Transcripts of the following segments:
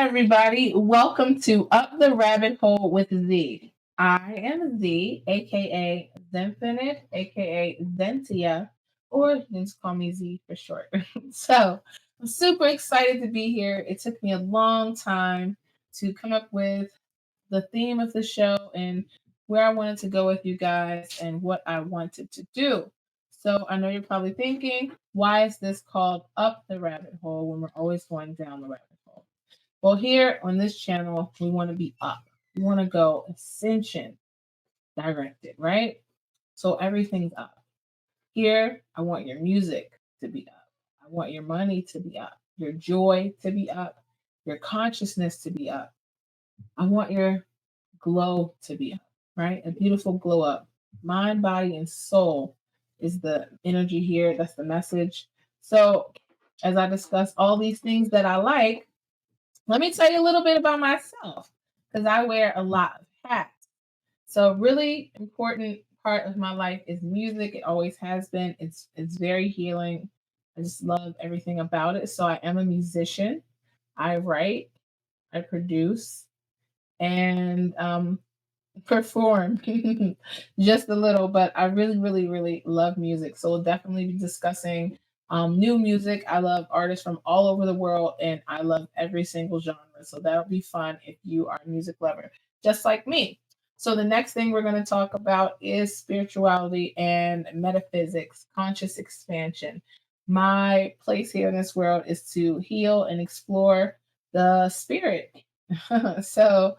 everybody. Welcome to Up the Rabbit Hole with Z. I am Z, aka Zenfinite, aka Zentia, or you can just call me Z for short. So I'm super excited to be here. It took me a long time to come up with the theme of the show and where I wanted to go with you guys and what I wanted to do. So I know you're probably thinking, why is this called Up the Rabbit Hole when we're always going down the rabbit hole? Well, here on this channel, we want to be up. We want to go ascension directed, right? So everything's up. Here, I want your music to be up. I want your money to be up, your joy to be up, your consciousness to be up. I want your glow to be up, right? A beautiful glow up. Mind, body, and soul is the energy here. That's the message. So, as I discuss all these things that I like, let me tell you a little bit about myself because I wear a lot of hats. So, a really important part of my life is music. It always has been. It's very healing. I just love everything about it. So, I am a musician. I write, I produce, and perform just a little, but I really, really, really love music. So we'll definitely be discussing new music. I love artists from all over the world and I love every single genre. So that'll be fun if you are a music lover, just like me. So the next thing we're going to talk about is spirituality and metaphysics, conscious expansion. My place here in this world is to heal and explore the spirit. So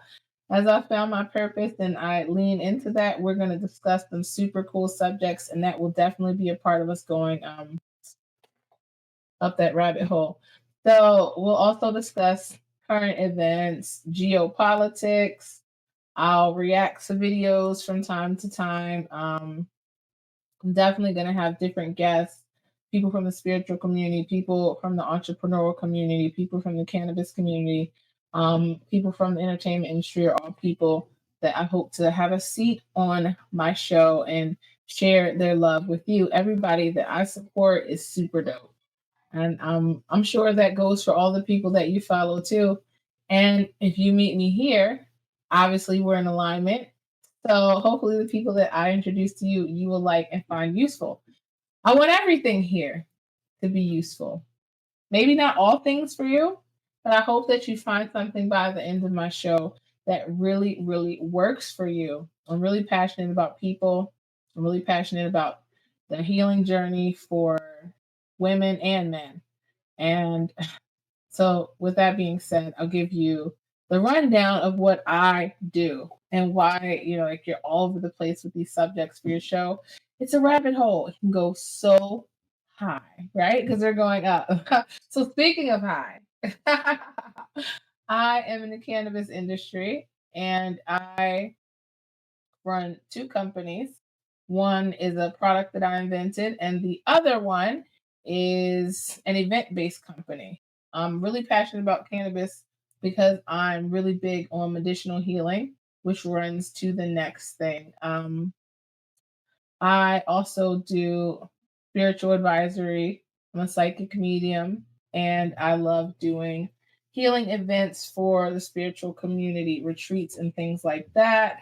as I found my purpose and I lean into that, we're going to discuss some super cool subjects, and that will definitely be a part of us going up that rabbit hole. So, we'll also discuss current events, geopolitics. I'll react to videos from time to time. I'm definitely going to have different guests, people from the spiritual community, people from the entrepreneurial community, people from the cannabis community, people from the entertainment industry are all people that I hope to have a seat on my show and share their love with you. Everybody that I support is super dope. And I'm sure that goes for all the people that you follow too. And if you meet me here, obviously we're in alignment. So hopefully the people that I introduce to you, you will like and find useful. I want everything here to be useful. Maybe not all things for you, but I hope that you find something by the end of my show that really, really works for you. I'm really passionate about people. I'm really passionate about the healing journey for women and men. And so, with that being said, I'll give you the rundown of what I do and why, like you're all over the place with these subjects for your show. It's a rabbit hole. It can go so high, right? Because they're going up. So, speaking of high, I am in the cannabis industry and I run two companies. One is a product that I invented, and the other one is an event based company. I'm really passionate about cannabis because I'm really big on medicinal healing, which runs to the next thing. I also do spiritual advisory. I'm a psychic medium, and I love doing healing events for the spiritual community, retreats, and things like that.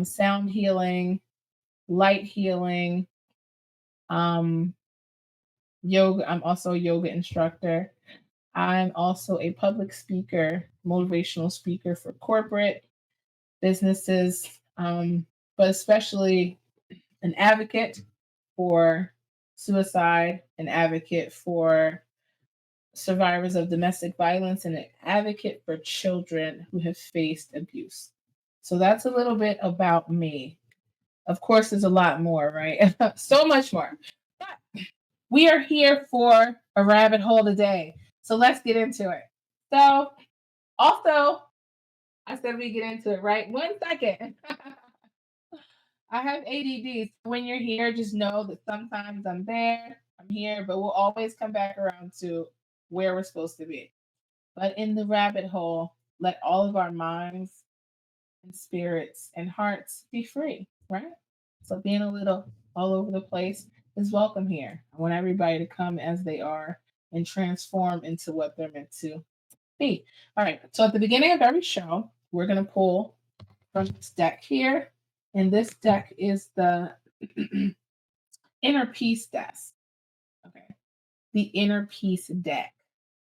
Sound healing, light healing, um, yoga. I'm also a yoga instructor. I'm also a public speaker, motivational speaker for corporate businesses, but especially an advocate for suicide, an advocate for survivors of domestic violence, and an advocate for children who have faced abuse. So that's a little bit about me. Of course, there's a lot more, right? So much more. But we are here for a rabbit hole today. So let's get into it. So, also, I said we get into it, right? 1 second. I have ADD. So when you're here, just know that sometimes I'm there, I'm here, but we'll always come back around to where we're supposed to be. But in the rabbit hole, let all of our minds and spirits and hearts be free, right? So being a little all over the place is welcome here. I want everybody to come as they are and transform into what they're meant to be. All right. So at the beginning of every show, we're going to pull from this deck here. And this deck is the inner peace deck. Okay. The inner peace deck.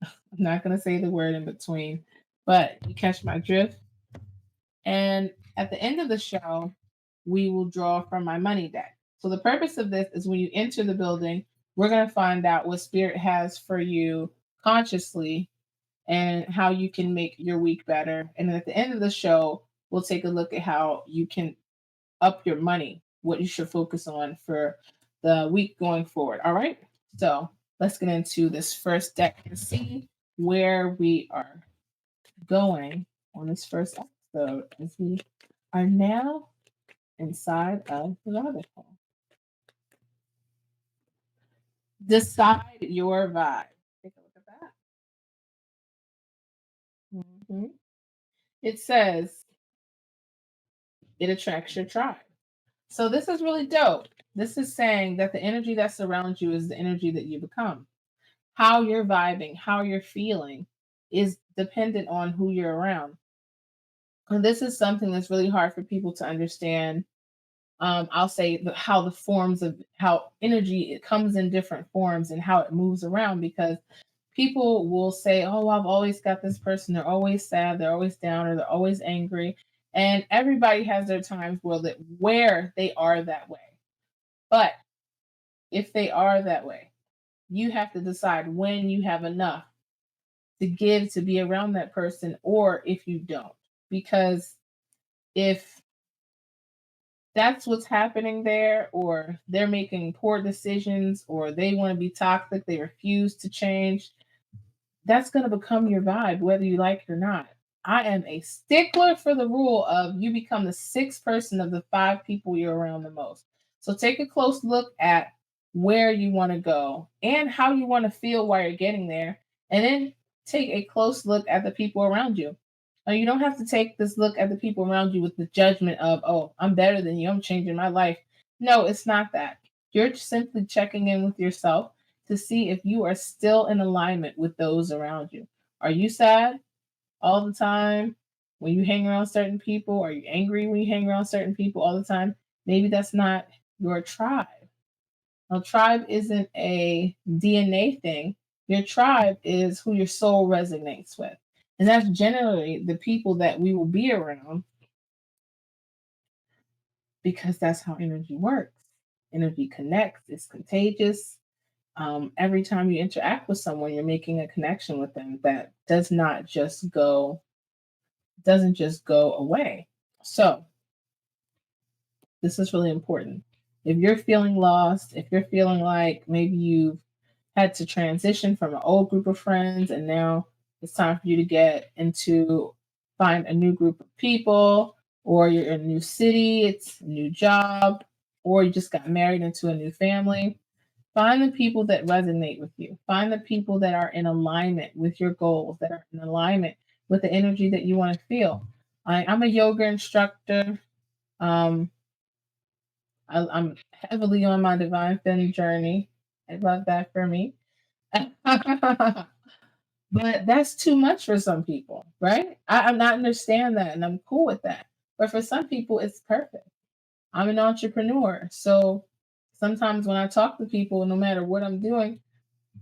I'm not going to say the word in between, but you catch my drift. And at the end of the show, we will draw from my money deck. So the purpose of this is when you enter the building, we're going to find out what spirit has for you consciously and how you can make your week better. And then at the end of the show, we'll take a look at how you can up your money, what you should focus on for the week going forward. All right. So let's get into this first deck and see where we are going on this first episode as we are now inside of the rabbit hole. Decide your vibe. Take a look at that. Mhm. It says it attracts your tribe. So this is really dope. This is saying that the energy that surrounds you is the energy that you become. How you're vibing, how you're feeling is dependent on who you're around. And this is something that's really hard for people to understand. I'll say how the forms of how energy it comes in different forms and how it moves around because people will say, "Oh, I've always got this person. They're always sad. They're always down, or they're always angry." And everybody has their times where they are that way. But if they are that way, you have to decide when you have enough to give to be around that person, or if you don't, because if that's what's happening there, or they're making poor decisions, or they want to be toxic, they refuse to change, that's going to become your vibe, whether you like it or not. I am a stickler for the rule of you become the sixth person of the five people you're around the most. So take a close look at where you want to go and how you want to feel while you're getting there. And then take a close look at the people around you. Now, you don't have to take this look at the people around you with the judgment of, oh, I'm better than you, I'm changing my life. No, it's not that. You're simply checking in with yourself to see if you are still in alignment with those around you. Are you sad all the time when you hang around certain people? Are you angry when you hang around certain people all the time? Maybe that's not your tribe. Now, tribe isn't a DNA thing. Your tribe is who your soul resonates with. And that's generally the people that we will be around because that's how energy works. Energy connects, it's contagious. Every time you interact with someone, you're making a connection with them that doesn't just go away. So this is really important. If you're feeling lost, if you're feeling like maybe you've had to transition from an old group of friends and now it's time for you to find a new group of people, or you're in a new city, it's a new job, or you just got married into a new family. Find the people that resonate with you. Find the people that are in alignment with your goals, that are in alignment with the energy that you want to feel. I'm a yoga instructor. Um, I'm heavily on my divine feminine journey. I love that for me. But that's too much for some people, right? I'm not understand that and I'm cool with that. But for some people, it's perfect. I'm an entrepreneur. So sometimes when I talk to people, no matter what I'm doing,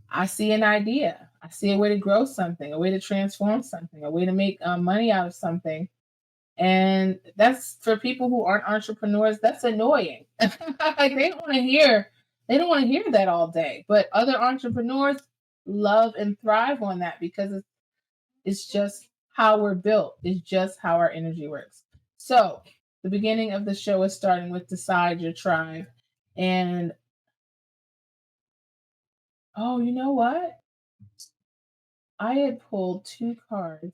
I see an idea. I see a way to grow something, a way to transform something, a way to make money out of something. And that's for people who aren't entrepreneurs. That's annoying. Like they don't want to hear that all day. But other entrepreneurs love and thrive on that because it's just how we're built. It's just how our energy works. So the beginning of the show is starting with decide your tribe. And oh, you know what? I had pulled two cards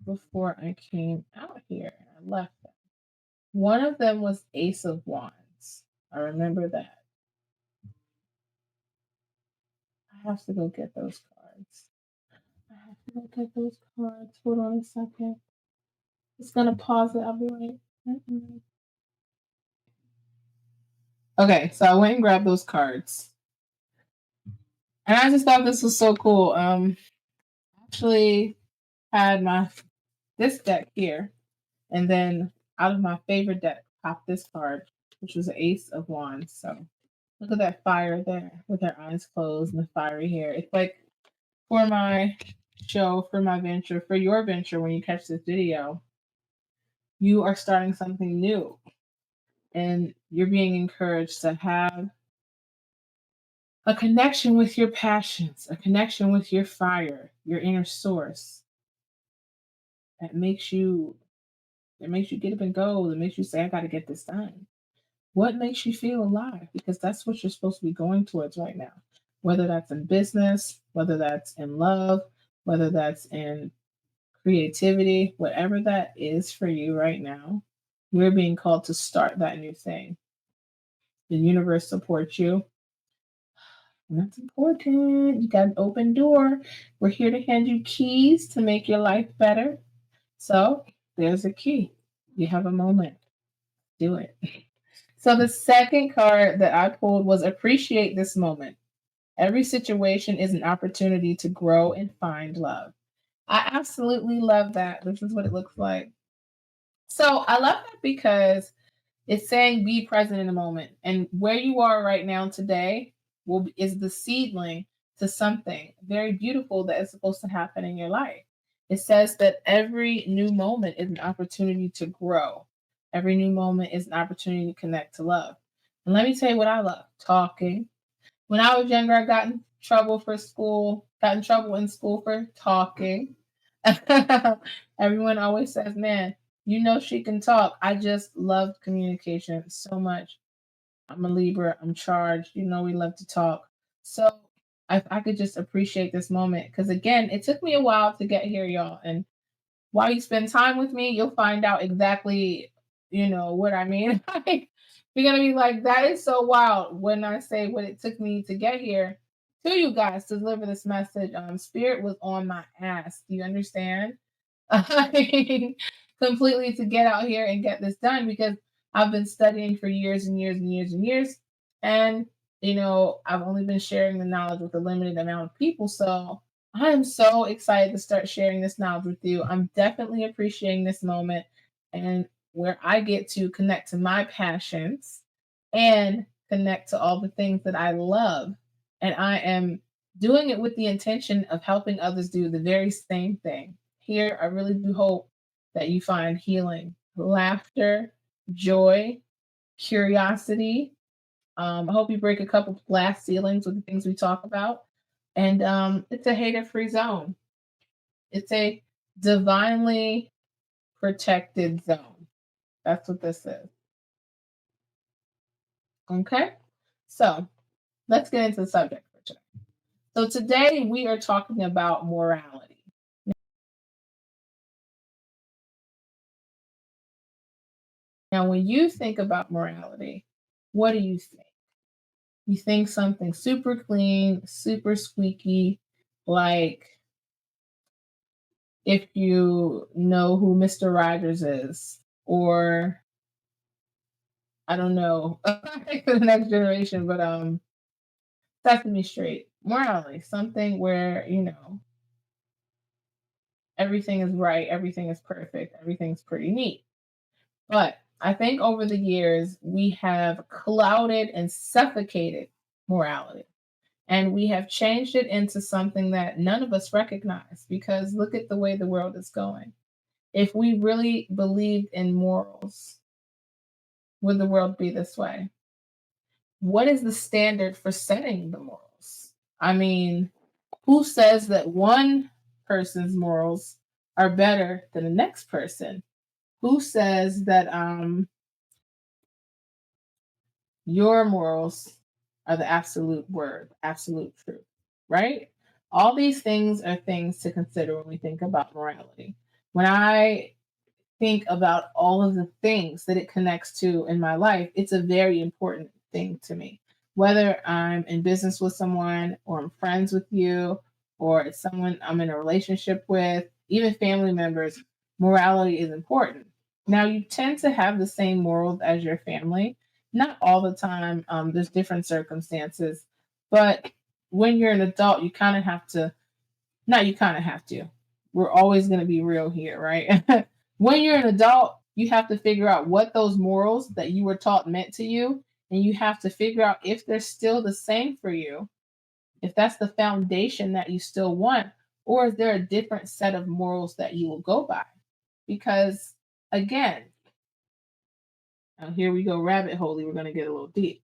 before I came out here. I left them. One of them was Ace of Wands. I remember that. I have to go get those cards. I have to go get those cards. Hold on a second. It's gonna pause it. I'll be right. Mm-mm. Okay, so I went and grabbed those cards. And I just thought this was so cool. Actually had my this deck here, and then out of my favorite deck, popped this card, which was the Ace of Wands. So look at that fire there with her eyes closed and the fiery hair. It's like for my show, for my venture, for your venture, when you catch this video, you are starting something new and you're being encouraged to have a connection with your passions, a connection with your fire, your inner source that makes you get up and go, that makes you say, I gotta get this done. What makes you feel alive? Because that's what you're supposed to be going towards right now. Whether that's in business, whether that's in love, whether that's in creativity, whatever that is for you right now, you're being called to start that new thing. The universe supports you. And that's important. You got an open door. We're here to hand you keys to make your life better. So there's a key. You have a moment. Do it. So the second card that I pulled was appreciate this moment. Every situation is an opportunity to grow and find love. I absolutely love that. This is what it looks like. So I love that because it's saying be present in the moment. And where you are right now today is the seedling to something very beautiful that is supposed to happen in your life. It says that every new moment is an opportunity to grow. Every new moment is an opportunity to connect to love. And let me tell you what I love talking. When I was younger, I got in trouble in school for talking. Everyone always says, man, you know she can talk. I just loved communication so much. I'm a Libra, I'm charged. You know we love to talk. So I could just appreciate this moment because again, it took me a while to get here, y'all. And while you spend time with me, you'll find out exactly, what I mean. Like, you're gonna be like, that is so wild when I say what it took me to get here to you guys to deliver this message. Spirit was on my ass. Do you understand? Completely to get out here and get this done because I've been studying for years and years and years and years. And, I've only been sharing the knowledge with a limited amount of people. So I am so excited to start sharing this knowledge with you. I'm definitely appreciating this moment and where I get to connect to my passions and connect to all the things that I love. And I am doing it with the intention of helping others do the very same thing. Here, I really do hope that you find healing, laughter, joy, curiosity. I hope you break a couple of glass ceilings with the things we talk about. And it's a hater free zone, it's a divinely protected zone. That's what this is. Okay? So let's get into the subject for today. So today we are talking about morality. Now, when you think about morality, what do you think? You think something super clean, super squeaky, like if you know who Mr. Rogers is, or I don't know for the next generation, but Sesame Street, morality, something where everything is right, everything is perfect, everything's pretty neat. But I think over the years we have clouded and suffocated morality. And we have changed it into something that none of us recognize because look at the way the world is going. If we really believed in morals, would the world be this way? What is the standard for setting the morals? I mean, who says that one person's morals are better than the next person? Who says that your morals are the absolute word, absolute truth, right? All these things are things to consider when we think about morality. When I think about all of the things that it connects to in my life, it's a very important thing to me. Whether I'm in business with someone or I'm friends with you or it's someone I'm in a relationship with, even family members, morality is important. Now, you tend to have the same morals as your family. Not all the time, there's different circumstances, but when you're an adult, you kind of have to, not you kind of have to, we're always going to be real here, right? When you're an adult, you have to figure out what those morals that you were taught meant to you. And you have to figure out if they're still the same for you, if that's the foundation that you still want, or is there a different set of morals that you will go by? Because again, now here we go rabbit hole, we're going to get a little deep.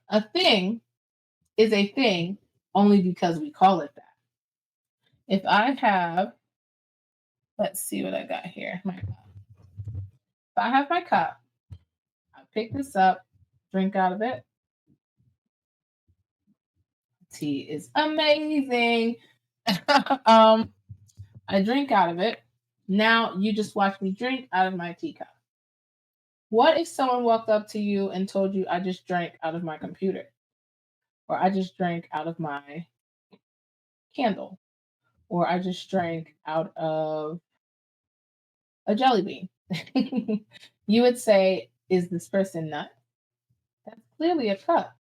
A thing is a thing only because we call it that. If I have, let's see what I got here. My cup. If I have my cup, I pick this up, drink out of it. Tea is amazing. um, I drink out of it. Now you just watch me drink out of my teacup. What if someone walked up to you and told you, I just drank out of my computer, or I just drank out of my candle, or I just drank out of a jelly bean? You would say, is this person nuts? That's clearly a cup.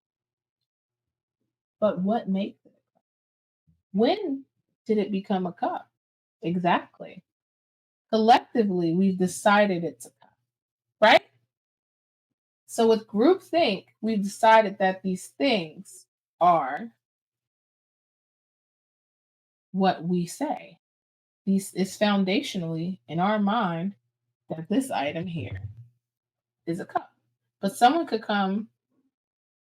But what makes it? When did it become a cup? Exactly. Collectively, we've decided it's a cup, right? So with groupthink, we've decided that these things are what we say. These is foundationally in our mind that this item here is a cup. But someone could come,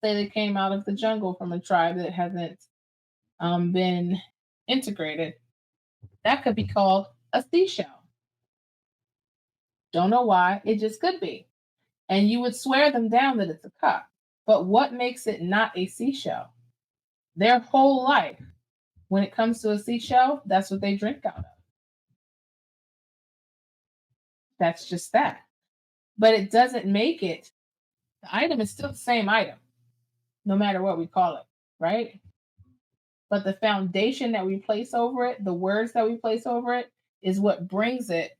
say they came out of the jungle from a tribe that hasn't been integrated. That could be called a seashell. Don't know why, it just could be. And you would swear them down that it's a cup. But what makes it not a seashell? Their whole life, when it comes to a seashell, that's what they drink out of. That's just that. But it doesn't make it, the item is still the same item, no matter what we call it, right? But the foundation that we place over it, the words that we place over it, is what brings it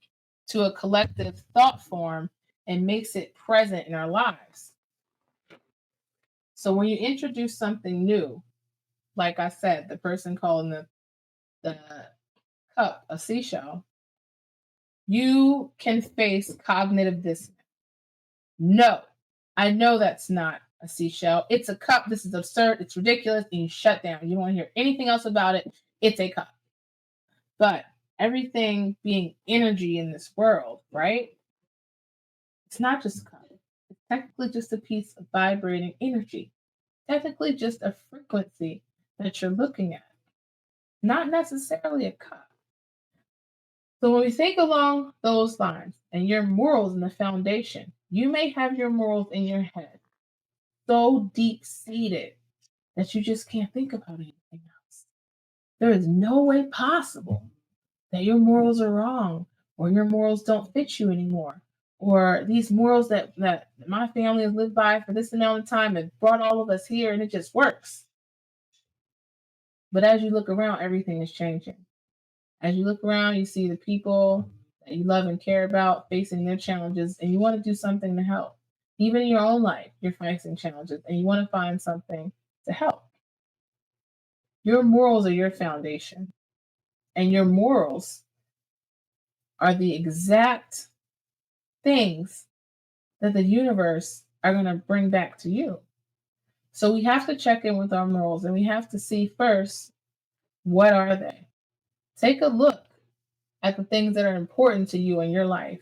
to a collective thought form and makes it present in our lives. So when you introduce something new, like I said, the person calling the cup a seashell, you can face cognitive dissonance. No, I know that's not a seashell. It's a cup. This is absurd. It's ridiculous. And you shut down. You don't want to hear anything else about it. It's a cup. But everything being energy in this world, right? It's not just a cup. It's technically just a piece of vibrating energy. Technically just a frequency that you're looking at. Not necessarily a cup. So when we think along those lines and your morals in the foundation, you may have your morals in your head so deep seated that you just can't think about anything else. There is no way possible that your morals are wrong or your morals don't fit you anymore. Or these morals that my family has lived by for this amount of time have brought all of us here and it just works. But as you look around, everything is changing. As you look around, you see the people that you love and care about facing their challenges, and you want to do something to help. Even in your own life, you're facing challenges, and you want to find something to help. Your morals are your foundation, and your morals are the exact things that the universe are going to bring back to you. So we have to check in with our morals, and we have to see first, what are they? Take a look at the things that are important to you in your life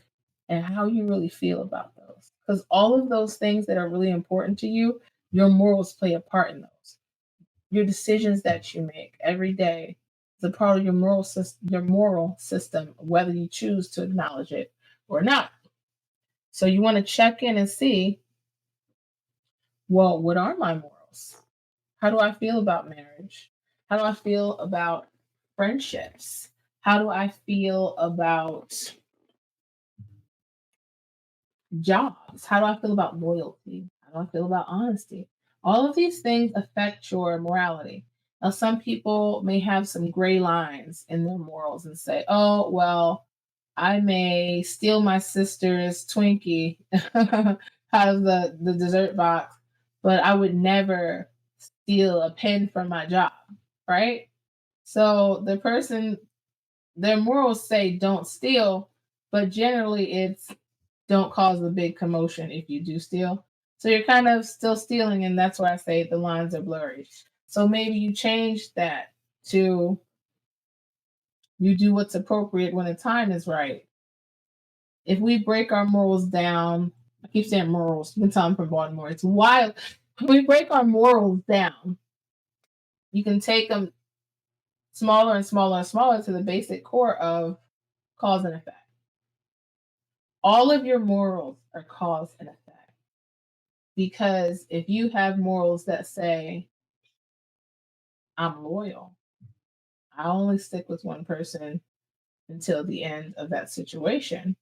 and how you really feel about those. Because all of those things that are really important to you, your morals play a part in those. Your decisions that you make every day is a part of your moral system, whether you choose to acknowledge it or not. So you want to check in and see, well, what are my morals? How do I feel about marriage? How do I feel about friendships? How do I feel about jobs? How do I feel about loyalty? How do I feel about honesty? All of these things affect your morality. Now, some people may have some gray lines in their morals and say, oh, well, I may steal my sister's Twinkie out of the dessert box, but I would never steal a pen from my job. right? So the person, their morals say don't steal, but generally it's don't cause a big commotion if you do steal. So you're kind of still stealing, and that's why I say the lines are blurry. So maybe you change that to you do what's appropriate when the time is right. If we break our morals down, I keep saying morals, you can tell I'm from Baltimore, it's wild. If we break our morals down, you can take them smaller and smaller and smaller to the basic core of cause and effect. All of your morals are cause and effect. Because if you have morals that say, I'm loyal, I only stick with one person until the end of that situation,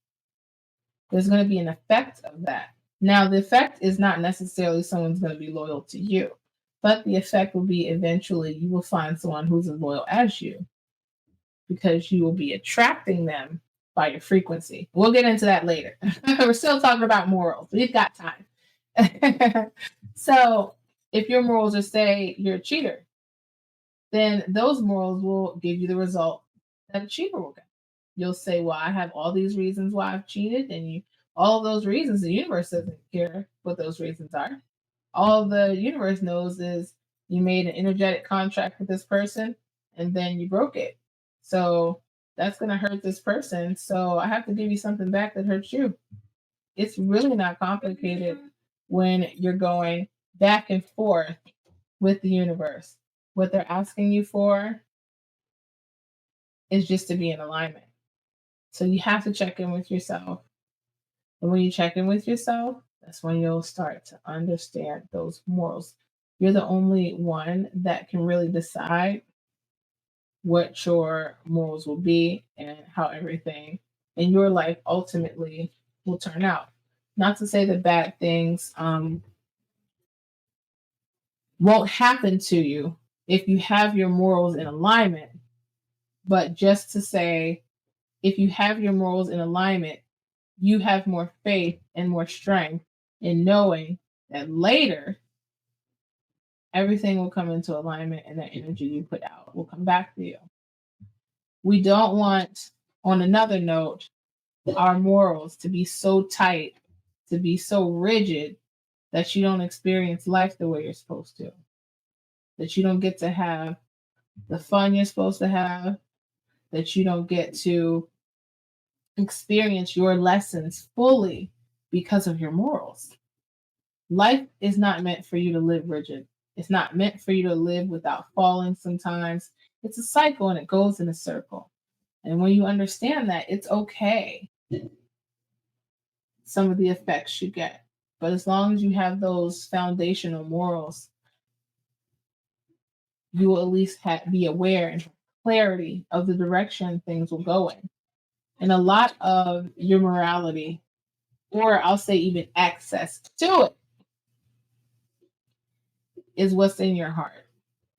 there's going to be an effect of that. Now, the effect is not necessarily someone's going to be loyal to you, but the effect will be eventually you will find someone who's as loyal as you because you will be attracting them by your frequency. We'll get into that later. We're still talking about morals. We've got time. So, if your morals are say you're a cheater, then those morals will give you the result that a cheater will get. You'll say, well, I have all these reasons why I've cheated, and you all of those reasons, the universe doesn't care what those reasons are. All the universe knows is you made an energetic contract with this person and then you broke it. So that's gonna hurt this person. So I have to give you something back that hurts you. It's really not complicated when you're going back and forth with the universe. What they're asking you for is just to be in alignment. So you have to check in with yourself. And when you check in with yourself, that's when you'll start to understand those morals. You're the only one that can really decide what your morals will be and how everything in your life ultimately will turn out. Not to say that bad things won't happen to you if you have your morals in alignment, but just to say if you have your morals in alignment, you have more faith and more strength in knowing that later everything will come into alignment and that energy you put out will come back to you. We don't want, on another note, our morals to be so tight, to be so rigid that you don't experience life the way you're supposed to, that you don't get to have the fun you're supposed to have, that you don't get to experience your lessons fully because of your morals. Life is not meant for you to live rigid. It's not meant for you to live without falling sometimes. It's a cycle and it goes in a circle. And when you understand that, it's okay, some of the effects you get. But as long as you have those foundational morals, you will at least be aware and have clarity of the direction things will go in. And a lot of your morality, or I'll say even access to it, is what's in your heart.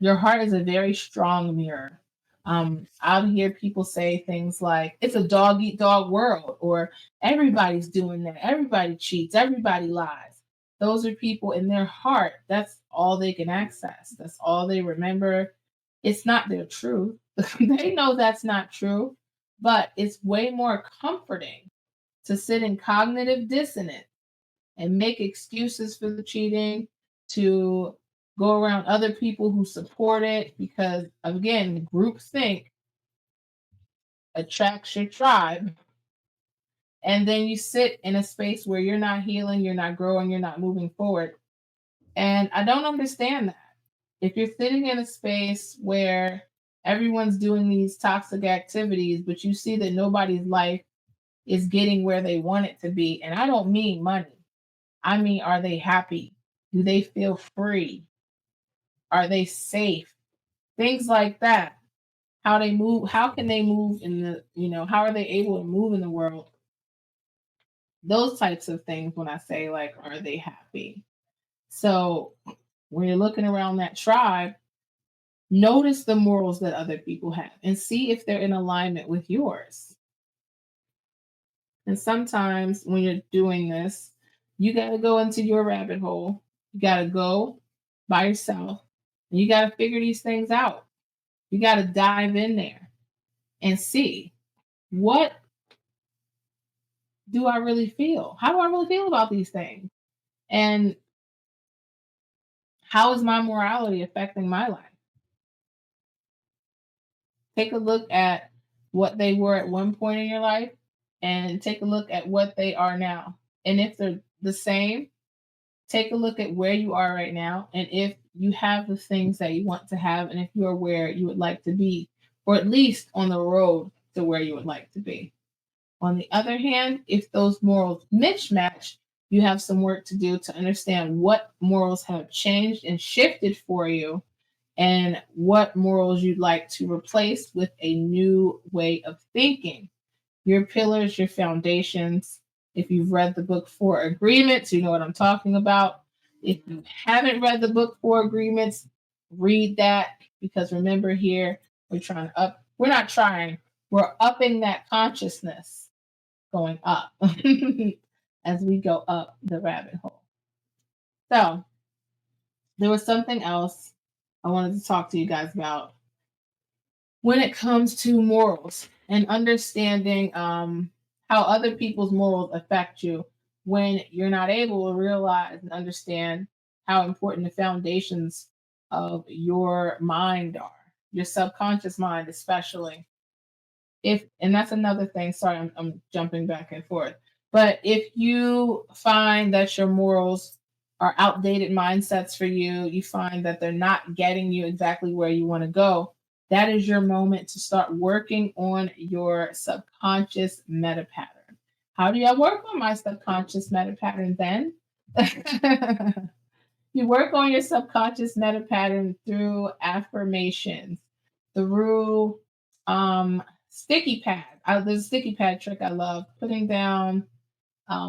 Your heart is a very strong mirror. I'll hear people say things like, it's a dog eat dog world, or everybody's doing that. Everybody cheats, everybody lies. Those are people in their heart. That's all they can access. That's all they remember. It's not their truth. They know that's not true, but it's way more comforting to sit in cognitive dissonance and make excuses for the cheating, to go around other people who support it, because again, group think attracts your tribe. And then you sit in a space where you're not healing, you're not growing, you're not moving forward. And I don't understand that. If you're sitting in a space where everyone's doing these toxic activities, but you see that nobody's life is getting where they want it to be, and I don't mean money, I mean, are they happy? Do they feel free? Are they safe? Things like that. How they move, how can they move in the, how are they able to move in the world? Those types of things when I say, like, are they happy? So when you're looking around that tribe, notice the morals that other people have and see if they're in alignment with yours. And sometimes when you're doing this, you got to go into your rabbit hole. You got to go by yourself and you got to figure these things out. You got to dive in there and see, what do I really feel? How do I really feel about these things? And how is my morality affecting my life? Take a look at what they were at one point in your life and take a look at what they are now. And if they're the same, take a look at where you are right now and if you have the things that you want to have and if you are where you would like to be, or at least on the road to where you would like to be. On the other hand, if those morals mismatch, you have some work to do to understand what morals have changed and shifted for you and what morals you'd like to replace with a new way of thinking. Your pillars, your foundations. If you've read the book Four Agreements, you know what I'm talking about. If you haven't read the book Four Agreements, read that, because remember here, we're not trying, we're upping that consciousness, going up as we go up the rabbit hole. So, there was something else I wanted to talk to you guys about when it comes to morals and understanding how other people's morals affect you when you're not able to realize and understand how important the foundations of your mind are, your subconscious mind, especially. If, and that's another thing, sorry, I'm jumping back and forth, but if you find that your morals are outdated mindsets for you, you find that they're not getting you exactly where you want to go, that is your moment to start working on your subconscious meta pattern. How do I work on my subconscious meta pattern then? You work on your subconscious meta pattern through affirmations, through sticky pad. There's a sticky pad trick I love, putting down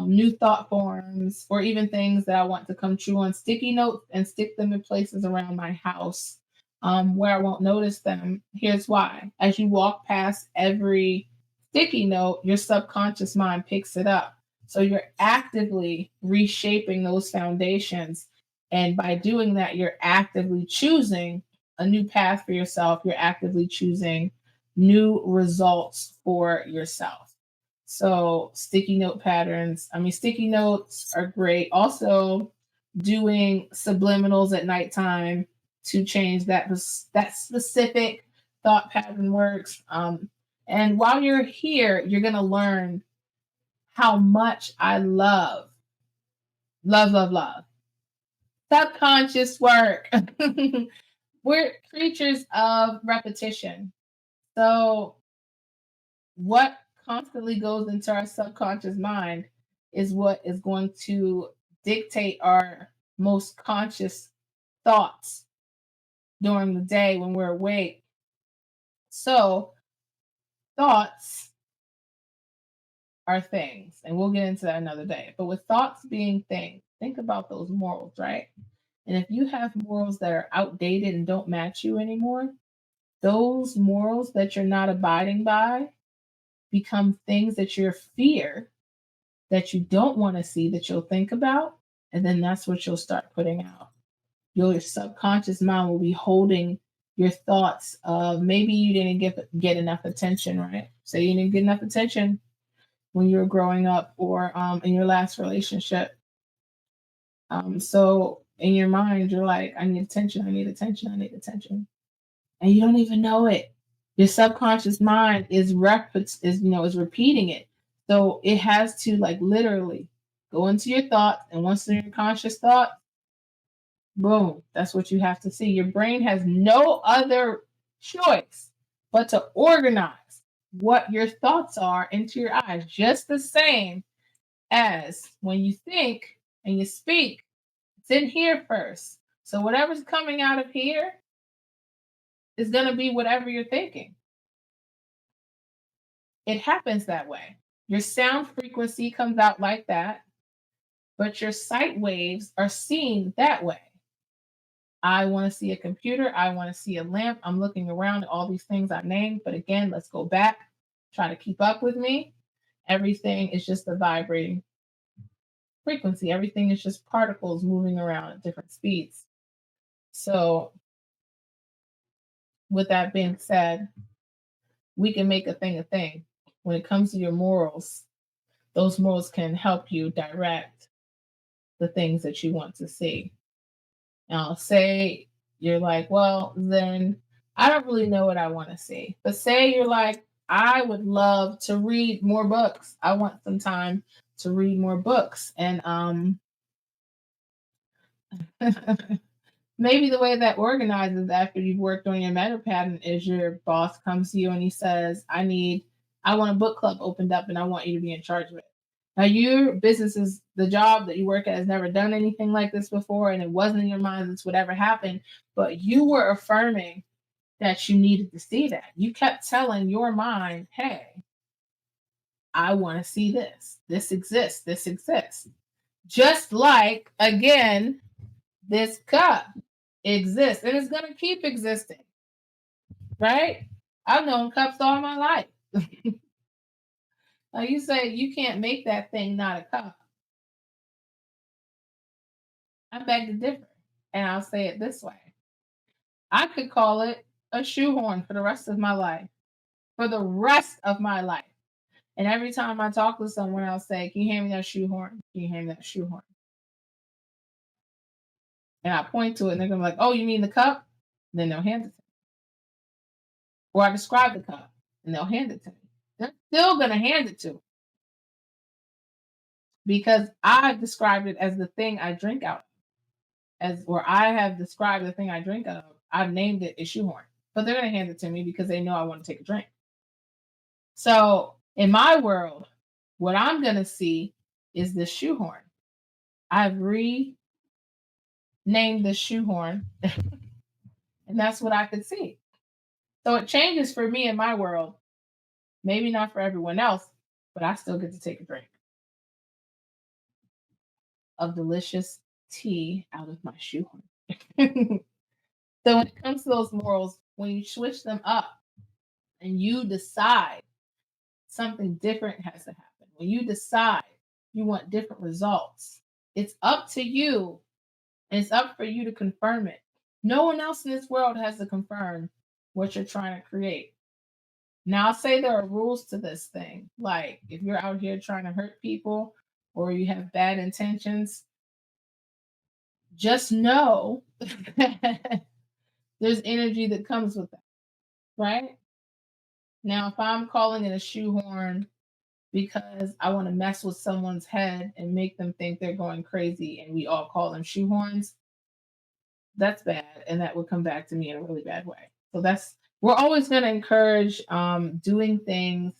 new thought forms or even things that I want to come true on sticky notes and stick them in places around my house where I won't notice them. Here's why. As you walk past every sticky note, your subconscious mind picks it up. So you're actively reshaping those foundations. And by doing that, you're actively choosing a new path for yourself. You're actively choosing new results for yourself. So sticky note patterns. I mean, sticky notes are great. Also, doing subliminals at nighttime to change that specific thought pattern works. And while you're here, you're gonna learn how much I love subconscious work. We're creatures of repetition. So what constantly goes into our subconscious mind is what is going to dictate our most conscious thoughts during the day when we're awake. So, thoughts are things, and we'll get into that another day. But with thoughts being things, think about those morals, right? And if you have morals that are outdated and don't match you anymore, those morals that you're not abiding by become things that you fear, that you don't want to see, that you'll think about, and then that's what you'll start putting out. Your subconscious mind will be holding your thoughts of maybe you didn't get enough attention, right? Say you didn't get enough attention when you were growing up or in your last relationship. So in your mind, you're like, I need attention, I need attention, I need attention. And you don't even know it. Your subconscious mind is repeating it. So it has to like literally go into your thoughts, and once in your conscious thought, boom, that's what you have to see. Your brain has no other choice but to organize what your thoughts are into your eyes, just the same as when you think and you speak, it's in here first. So whatever's coming out of here is going to be whatever you're thinking. It happens that way. Your sound frequency comes out like that, but your sight waves are seen that way. I want to see a computer. I want to see a lamp. I'm looking around at all these things I named. But again, let's go back. Try to keep up with me. Everything is just a vibrating frequency. Everything is just particles moving around at different speeds. So with that being said, we can make a thing. When it comes to your morals, those morals can help you direct the things that you want to see. Now, say you're like, well, then I don't really know what I want to see. But say you're like, I would love to read more books. I want some time to read more books. And maybe the way that organizes after you've worked on your meta pattern is your boss comes to you and he says, I want a book club opened up and I want you to be in charge of it. Now, your business is the job that you work at has never done anything like this before, and it wasn't in your mind this would ever happen. But you were affirming that you needed to see that. You kept telling your mind, hey, I want to see this. This exists. This exists. Just like, again, this cup exists and it's going to keep existing, right? I've known cups all my life. Like you say, you can't make that thing not a cup. I beg to differ. And I'll say it this way: I could call it a shoehorn for the rest of my life. For the rest of my life. And every time I talk to someone, I'll say, can you hand me that shoehorn? Can you hand me that shoehorn? And I point to it and they're going to be like, oh, you mean the cup? Then they'll hand it to me. Or I describe the cup and they'll hand it to me. They're still going to hand it to me because I've described it as the thing I drink out of. Or I have described the thing I drink out of. I've named it a shoehorn. But they're going to hand it to me because they know I want to take a drink. So in my world, what I'm going to see is this shoehorn. I've renamed the shoehorn, and that's what I could see. So it changes for me in my world. Maybe not for everyone else, but I still get to take a drink of delicious tea out of my shoehorn. So when it comes to those morals, when you switch them up and you decide something different has to happen, when you decide you want different results, it's up to you and it's up for you to confirm it. No one else in this world has to confirm what you're trying to create. Now, I'll say there are rules to this thing. Like if you're out here trying to hurt people or you have bad intentions, just know there's energy that comes with that, right? Now, if I'm calling it a shoehorn because I want to mess with someone's head and make them think they're going crazy and we all call them shoehorns, that's bad and that would come back to me in a really bad way. So that's we're always going to encourage doing things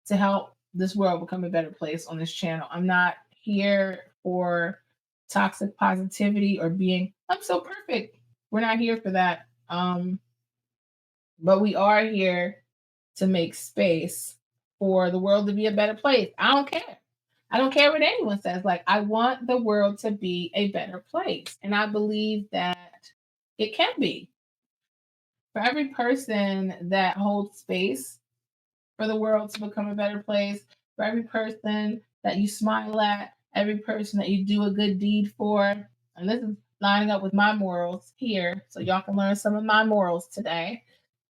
to help this world become a better place on this channel. I'm not here for toxic positivity or being I'm so perfect. We're not here for that. But we are here to make space for the world to be a better place. I don't care. I don't care what anyone says. Like, I want the world to be a better place. And I believe that it can be. For every person that holds space for the world to become a better place, for every person that you smile at, every person that you do a good deed for, and this is lining up with my morals here, so y'all can learn some of my morals today.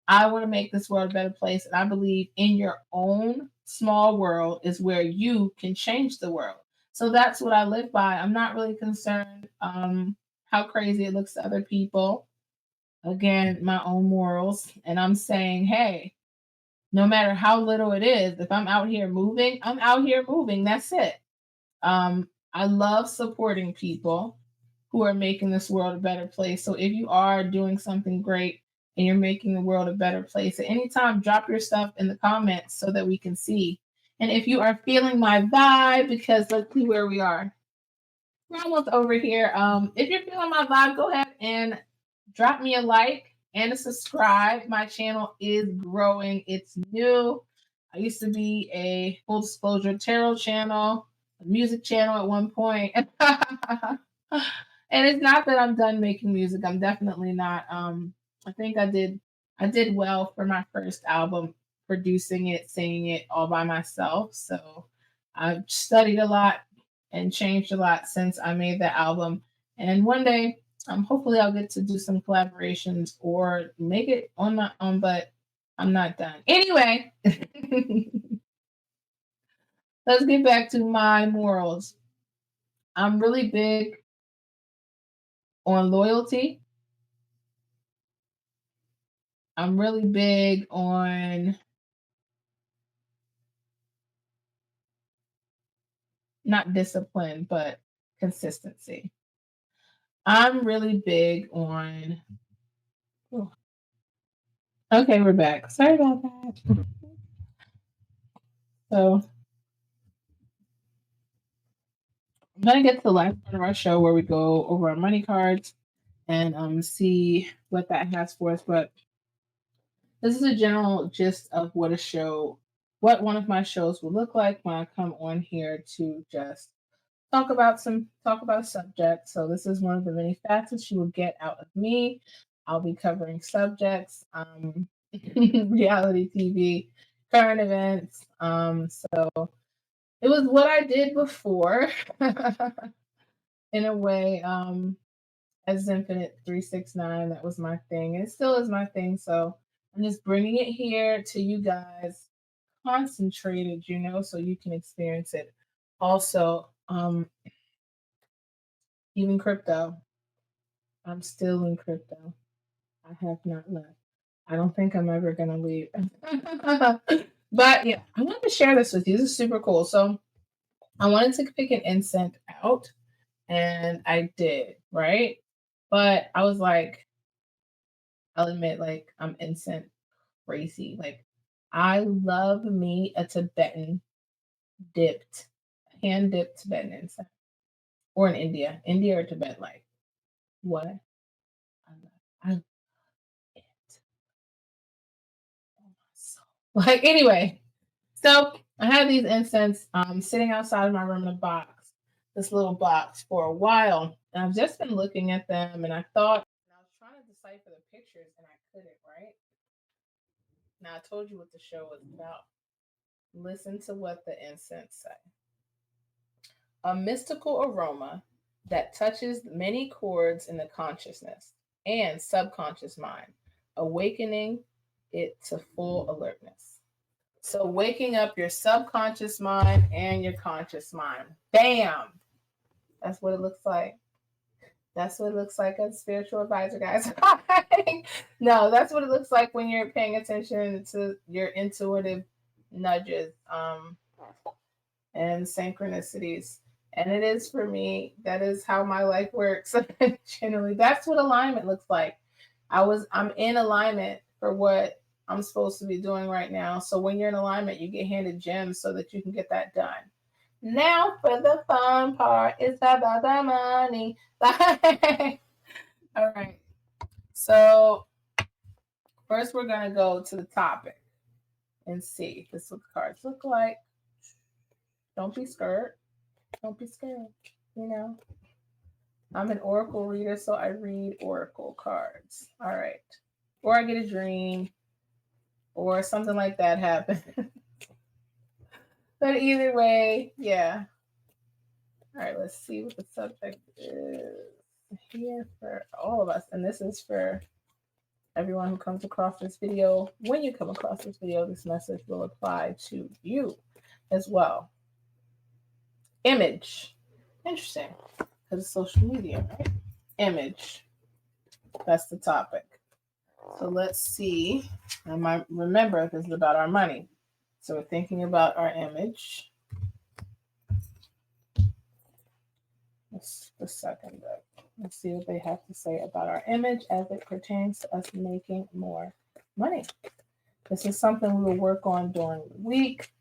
I want to make this world a better place. And I believe in your own small world is where you can change the world. So that's what I live by. I'm not really concerned how crazy it looks to other people. Again, my own morals. And I'm saying, hey, no matter how little it is, if I'm out here moving, I'm out here moving. That's it. I love supporting people who are making this world a better place. So if you are doing something great and you're making the world a better place, at any time, drop your stuff in the comments so that we can see. And if you are feeling my vibe, because let's see where we are. We're almost over here. If you're feeling my vibe, go ahead and drop me a like and a subscribe. My channel is growing. It's new. I used to be a full disclosure tarot channel, a music channel at one point. And it's not that I'm done making music. I'm definitely not. I think I did well for my first album, producing it, singing it all by myself. So I've studied a lot and changed a lot since I made that album. And one day Hopefully I'll get to do some collaborations or make it on my own, but I'm not done. Anyway, let's get back to my morals. I'm really big on loyalty. I'm really big on not discipline, but consistency. I'm really big on. Oh, okay, we're back. Sorry about that. So I'm gonna get to the last part of our show where we go over our money cards and see what that has for us. But this is a general gist of what a show, what one of my shows will look like when I come on here to just talk about a subject. So this is one of the many facets you will get out of me. I'll be covering subjects, reality TV, current events. So it was what I did before, in a way. As Infinite 369, that was my thing, and it still is my thing. So I'm just bringing it here to you guys, concentrated, so you can experience it. Also, even crypto. I'm still in crypto. I have not left. I don't think I'm ever gonna leave. But yeah, I wanted to share this with you. This is super cool. So I wanted to pick an incense out, and I did, right? But I was like, I'll admit, like, I'm incense crazy. Like, I love me a Tibetan dipped, hand dipped Tibetan incense, or in India or Tibet. Like, what? I love it. So, like, anyway, so I had these incense sitting outside of my room in a box, this little box for a while. And I've just been looking at them, and I thought, and I was trying to decipher the pictures and I couldn't, right? Now I told you what the show was about. Listen to what the incense say. A mystical aroma that touches many chords in the consciousness and subconscious mind, awakening it to full alertness. So, waking up your subconscious mind and your conscious mind. Bam! That's what it looks like. That's what it looks like as a spiritual advisor, guys. No, that's what it looks like when you're paying attention to your intuitive nudges. And synchronicities. And it is for me. That is how my life works. Generally, that's what alignment looks like. I'm in alignment for what I'm supposed to be doing right now. So when you're in alignment, you get handed gems so that you can get that done. Now for the fun part, it's about the money. All right. So first we're gonna go to the topic and see. This is what the cards look like. Don't be scared. Don't be scared. You know, I'm an oracle reader, so I read oracle cards. All right. Or I get a dream or something like that happen. But either way, yeah. All right, let's see what the subject is here for all of us. And this is for everyone who comes across this video. When you come across this video, this message will apply to you as well. Image. Interesting. Because it's social media, right? Image. That's the topic. So let's see. Remember, this is about our money. So we're thinking about our image. Let's the second book. Let's see what they have to say about our image as it pertains to us making more money. This is something we will work on during the week.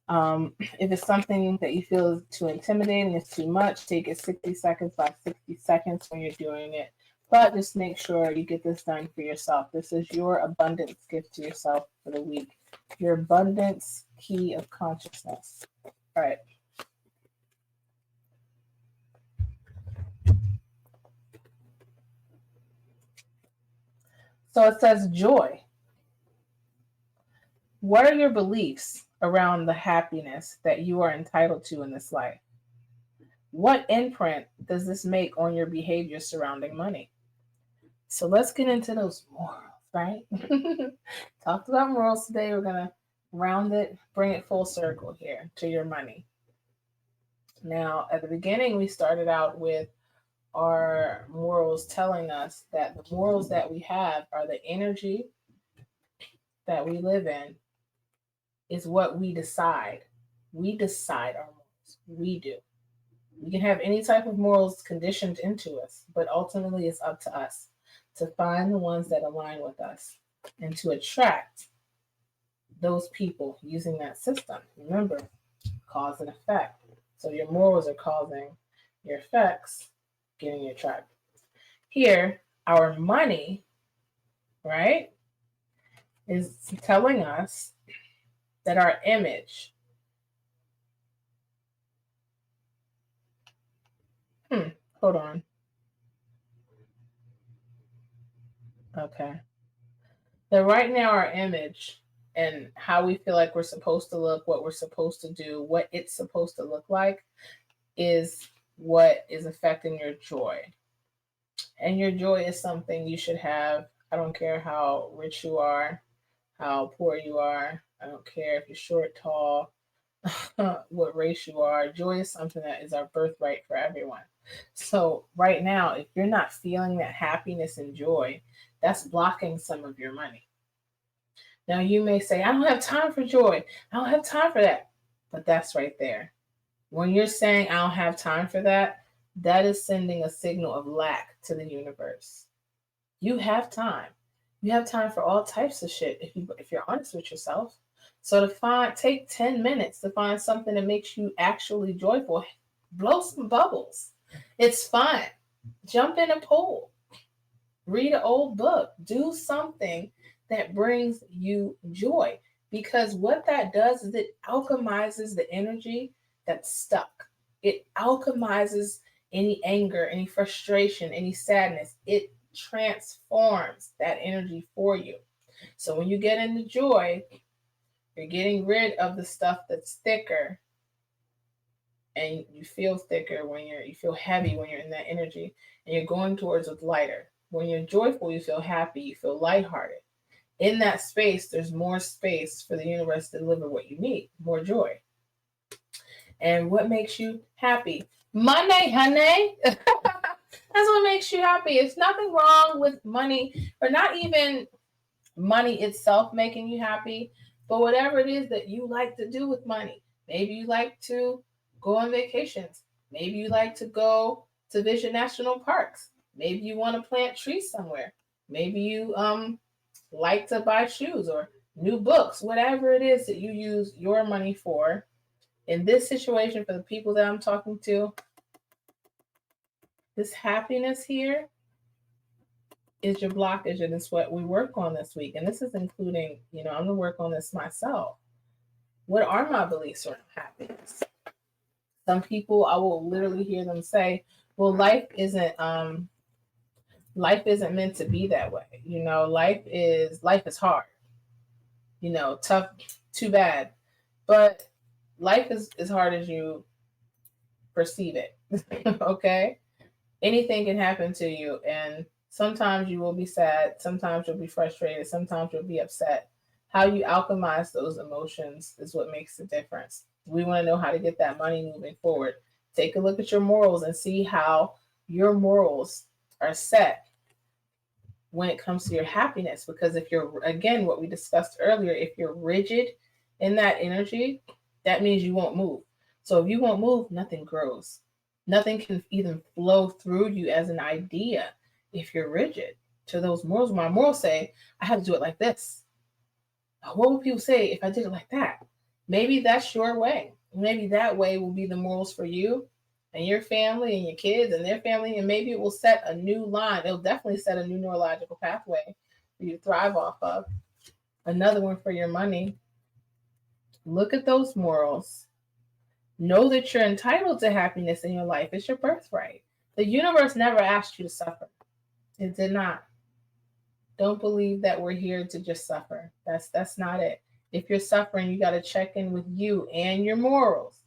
If it's something that you feel is too intimidating, it's too much, take it 60 seconds by 60 seconds when you're doing it. But just make sure you get this done for yourself. This is your abundance gift to yourself for the week. Your abundance key of consciousness. All right. So it says joy. What are your beliefs around the happiness that you are entitled to in this life? What imprint does this make on your behavior surrounding money? So let's get into those morals, right? Talked about morals today. We're going to round it, bring it full circle here to your money. Now, at the beginning, we started out with our morals telling us that the morals that we have are the energy that we live in, is what we decide. We decide our morals. We do. We can have any type of morals conditioned into us, but ultimately it's up to us to find the ones that align with us and to attract those people using that system. Remember, cause and effect. So your morals are causing your effects, getting your tribe. Here, our money, right, is telling us that our image, hold on. Okay. That right now our image and how we feel like we're supposed to look, what we're supposed to do, what it's supposed to look like is what is affecting your joy. And your joy is something you should have. I don't care how rich you are, how poor you are. I don't care if you're short, tall, what race you are. Joy is something that is our birthright for everyone. So, right now, if you're not feeling that happiness and joy, that's blocking some of your money. Now, you may say, I don't have time for joy. I don't have time for that. But that's right there. When you're saying, I don't have time for that, that is sending a signal of lack to the universe. You have time. You have time for all types of shit if you're honest with yourself. So take 10 minutes to find something that makes you actually joyful. Blow some bubbles. It's fun. Jump in a pool. Read an old book. Do something that brings you joy. Because what that does is it alchemizes the energy that's stuck. It alchemizes any anger, any frustration, any sadness. It transforms that energy for you. So when you get into joy, you're getting rid of the stuff that's thicker, and you feel thicker when you feel heavy when you're in that energy, and you're going towards what's lighter. When you're joyful, you feel happy, you feel lighthearted. In that space, there's more space for the universe to deliver what you need, more joy. And what makes you happy? Money, honey. That's what makes you happy. It's nothing wrong with money, or not even money itself making you happy, but whatever it is that you like to do with money. Maybe you like to go on vacations. Maybe you like to go to visit national parks. Maybe you want to plant trees somewhere. Maybe you like to buy shoes or new books, whatever it is that you use your money for. In this situation, for the people that I'm talking to, this happiness here is your blockage, and it's what we work on this week. And this is including, I'm gonna work on this myself. What are my beliefs around happiness? Some people, I will literally hear them say, well, life isn't meant to be that way. Life is hard. Tough, too bad. But life is as hard as you perceive it. Okay? Anything can happen to you, and sometimes you will be sad, sometimes you'll be frustrated, sometimes you'll be upset. How you alchemize those emotions is what makes the difference. We want to know how to get that money moving forward. Take a look at your morals and see how your morals are set when it comes to your happiness. Because if you're, again, what we discussed earlier, if you're rigid in that energy, that means you won't move. So if you won't move, nothing grows. Nothing can even flow through you as an idea if you're rigid to those morals. My morals say, I have to do it like this. What would people say if I did it like that? Maybe that's your way. Maybe that way will be the morals for you and your family and your kids and their family. And maybe it will set a new line. It'll definitely set a new neurological pathway for you to thrive off of. Another one for your money. Look at those morals. Know that you're entitled to happiness in your life. It's your birthright. The universe never asked you to suffer. It did not. Don't believe that we're here to just suffer. That's not it. If you're suffering, you got to check in with you and your morals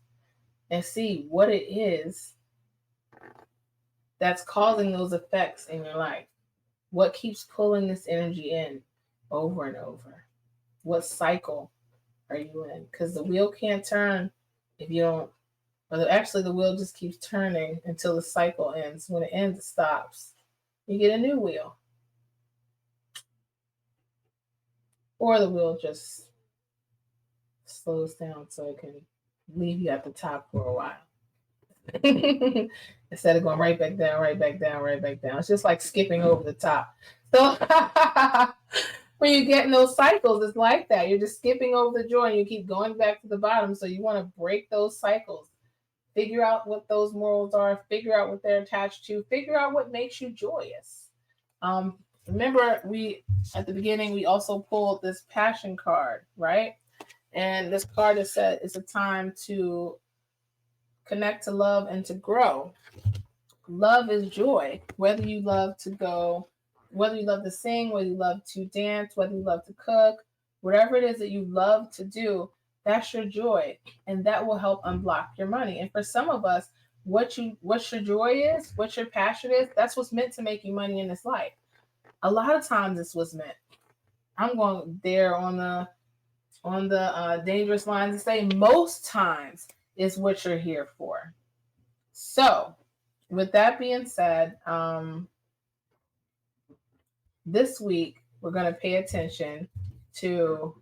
and see what it is that's causing those effects in your life? What keeps pulling this energy in over and over? What cycle are you in? Because the wheel can't turn if you don't, actually, the wheel just keeps turning until the cycle ends. When it ends, it stops. You get a new wheel. Or the wheel just slows down so it can leave you at the top for a while. Instead of going right back down, right back down, right back down. It's just like skipping over the top. So when you get in those cycles, it's like that. You're just skipping over the joy and you keep going back to the bottom. So you want to break those cycles. Figure out what those morals are. Figure out what they're attached to. Figure out what makes you joyous. Remember, we at the beginning we also pulled this passion card, right? And this card is said it's a time to connect to love and to grow. Love is joy. Whether you love to go, whether you love to sing, whether you love to dance, whether you love to cook, whatever it is that you love to do, that's your joy. And that will help unblock your money. And for some of us, what your joy is, what your passion is, that's what's meant to make you money in this life. A lot of times this was meant. I'm going there on the dangerous lines to say most times is what you're here for. So with that being said, this week we're going to pay attention to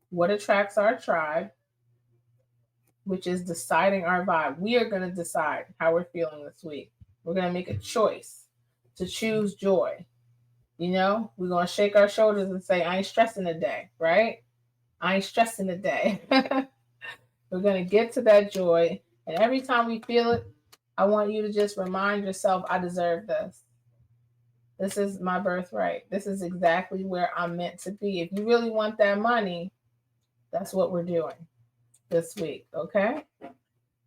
what attracts our tribe, which is deciding our vibe. We are going to decide how we're feeling this week. We're going to make a choice to choose joy. You know, we're going to shake our shoulders and say, I ain't stressing today, right? I ain't stressing today. We're going to get to that joy. And every time we feel it, I want you to just remind yourself, I deserve this. This is my birthright. This is exactly where I'm meant to be. If you really want that money, that's what we're doing this week, okay?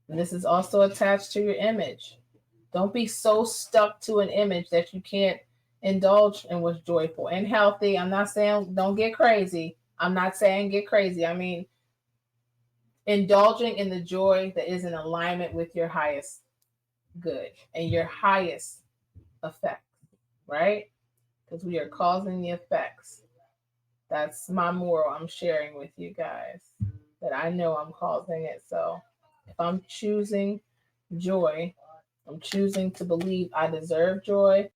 And this is also attached to your image. Don't be so stuck to an image that you can't indulge in what's joyful and healthy. I'm not saying don't get crazy. I'm not saying get crazy. I mean, indulging in the joy that is in alignment with your highest good and your highest effect, right? Because we are causing the effects. That's my moral I'm sharing with you guys, that I know I'm causing it. So if I'm choosing joy, I'm choosing to believe I deserve joy.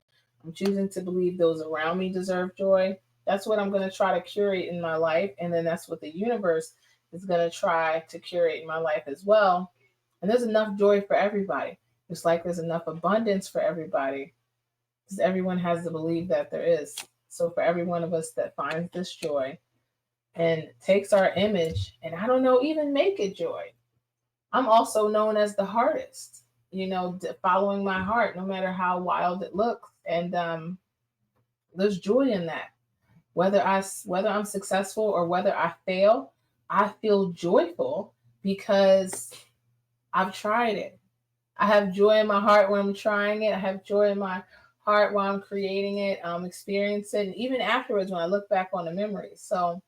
I'm choosing to believe those around me deserve joy. That's what I'm going to try to curate in my life. And then that's what the universe is going to try to curate in my life as well. And there's enough joy for everybody. Just like there's enough abundance for everybody. Because everyone has to believe that there is. So for every one of us that finds this joy and takes our image and I don't know, even make it joy. I'm also known as the hardest, following my heart, no matter how wild it looks. And there's joy in that. Whether I'm successful or whether I fail, I feel joyful because I've tried it. I have joy in my heart when I'm trying it. I have joy in my heart while I'm creating it, experiencing it, and even afterwards when I look back on the memories. So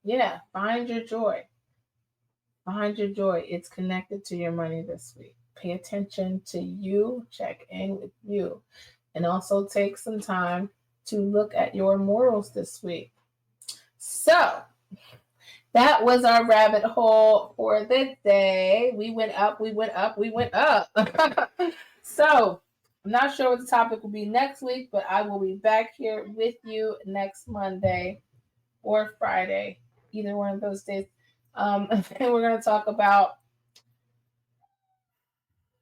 yeah, find your joy. Find your joy. It's connected to your money this week. Pay attention to you, check in with you, and also take some time to look at your morals this week. So that was our rabbit hole for the day. We went up, we went up, we went up. So I'm not sure what the topic will be next week, but I will be back here with you next Monday or Friday, either one of those days. And we're going to talk about,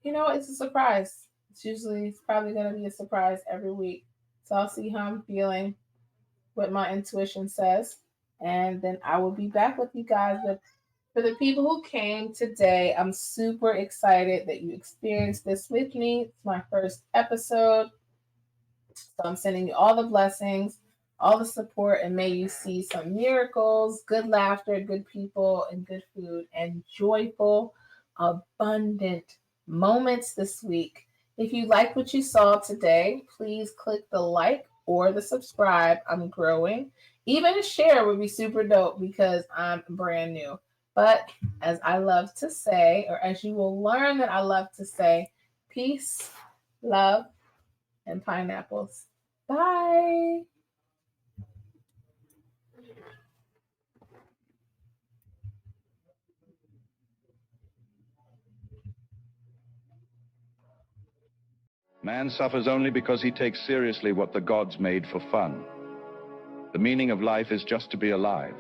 it's a surprise. It's probably going to be a surprise every week. So I'll see how I'm feeling, what my intuition says, and then I will be back with you guys. But for the people who came today, I'm super excited that you experienced this with me. It's my first episode. So I'm sending you all the blessings, all the support, and may you see some miracles, good laughter, good people, and good food, and joyful, abundant moments this week. If you like what you saw today, please click the like or the subscribe. I'm growing. Even a share would be super dope because I'm brand new. But as I love to say, or as you will learn that I love to say, Peace, love, and pineapples. Bye. Man suffers only because he takes seriously what the gods made for fun. The meaning of life is just to be alive.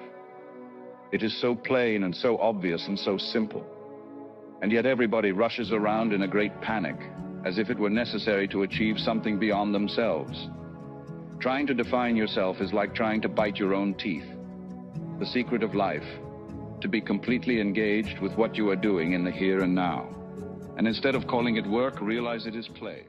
It is so plain and so obvious and so simple. And yet everybody rushes around in a great panic, as if it were necessary to achieve something beyond themselves. Trying to define yourself is like trying to bite your own teeth. The secret of life, to be completely engaged with what you are doing in the here and now. And instead of calling it work, realize it is play.